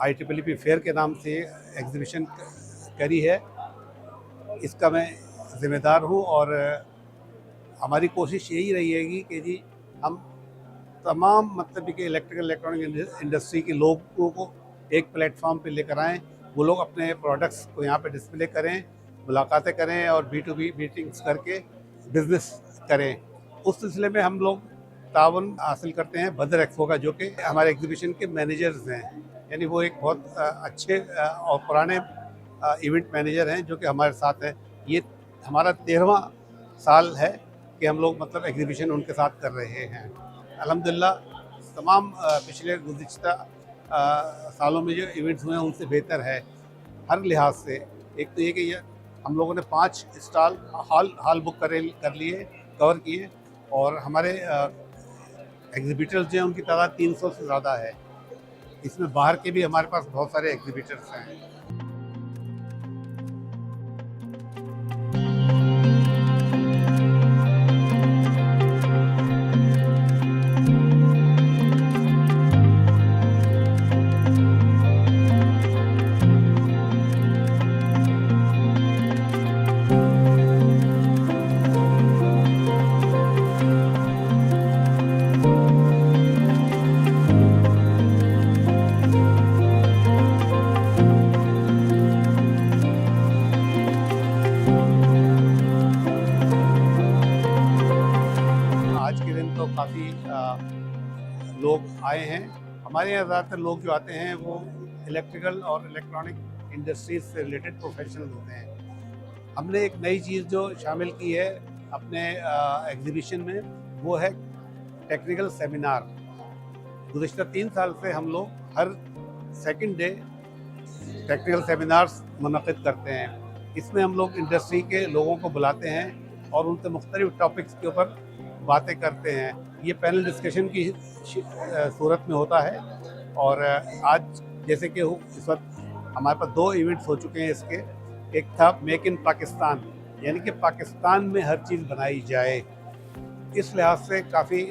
IEEE fair के नाम से एग्जीबिशन करी है, इसका मैं ज़िम्मेदार हूँ। और हमारी कोशिश यही रहेगी कि जी हम तमाम मतलब कि इलेक्ट्रिकल इलेक्ट्रॉनिक इंडस्ट्री के लोगों को एक प्लेटफॉर्म पे लेकर आएँ, वो लोग अपने प्रोडक्ट्स को यहाँ पे डिस्प्ले करें, मुलाकातें करें और B2B मीटिंग्स करके बिजनेस करें। उस सिलसिले में हम लोग ताउन हासिल करते हैं बदर एक्सपो का, जो कि हमारे एग्जीबिशन के मैनेजर्स हैं, यानी वो एक बहुत अच्छे और पुराने इवेंट मैनेजर हैं जो कि हमारे साथ हैं। ये हमारा 13वां साल है कि हम लोग मतलब एग्जीबिशन उनके साथ कर रहे हैं। अल्हम्दुलिल्लाह तमाम पिछले गुज़िश्ता सालों में जो इवेंट्स हुए हैं उनसे बेहतर है हर लिहाज से। एक तो ये कि ये हम लोगों ने 5 स्टॉल हॉल बुक कर लिए, कवर किए, और हमारे एग्जिबिटर्स जो हैं उनकी तादाद 300 से ज़्यादा है। इसमें बाहर के भी हमारे पास बहुत सारे एग्जिबिटर्स हैं। आज के दिन तो काफ़ी लोग आए हैं। हमारे यहाँ ज़्यादातर लोग जो आते हैं वो इलेक्ट्रिकल और इलेक्ट्रॉनिक इंडस्ट्रीज से रिलेटेड प्रोफेशनल होते हैं। हमने एक नई चीज़ जो शामिल की है अपने एग्जीबिशन में, वो है टेक्निकल सेमिनार। गुज़िश्ता 3 साल से हम लोग हर सेकंड डे टेक्निकल सेमिनार्स मुनक़िद करते हैं। इसमें हम लोग इंडस्ट्री के लोगों को बुलाते हैं और उनसे मुख्तलिफ टॉपिक्स के ऊपर बातें करते हैं। ये पैनल डिस्कशन की सूरत में होता है। और आज जैसे कि इस वक्त हमारे पास 2 इवेंट्स हो चुके हैं इसके। एक था मेक इन पाकिस्तान, यानी कि पाकिस्तान में हर चीज़ बनाई जाए। इस लिहाज से काफ़ी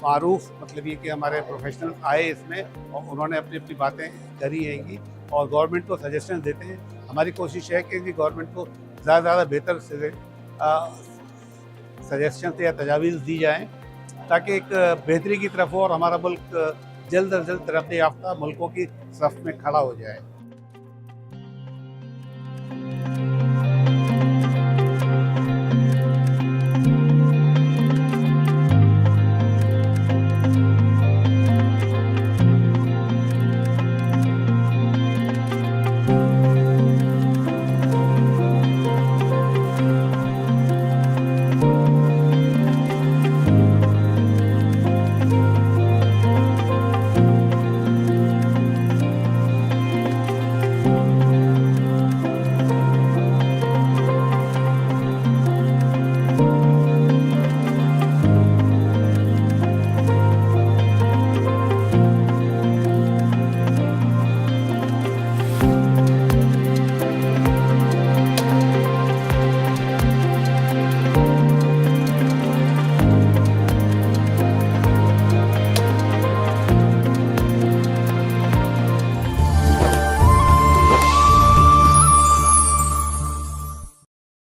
मारूफ मतलब ये कि हमारे प्रोफेशनल आए इसमें और उन्होंने अपनी अपनी बातें करी हैंगी और गवर्नमेंट को सजेशन देते हैं। हमारी कोशिश है कि गवर्नमेंट को ज़्यादा से ज़्यादा बेहतर से सजेशन या तजावीज़ दी जाएँ ताकि एक बेहतरी की तरफ हो और हमारा मुल्क जल्द अज जल्द तरक्की याफ्ता मुल्कों की सफ़ में खड़ा हो जाए।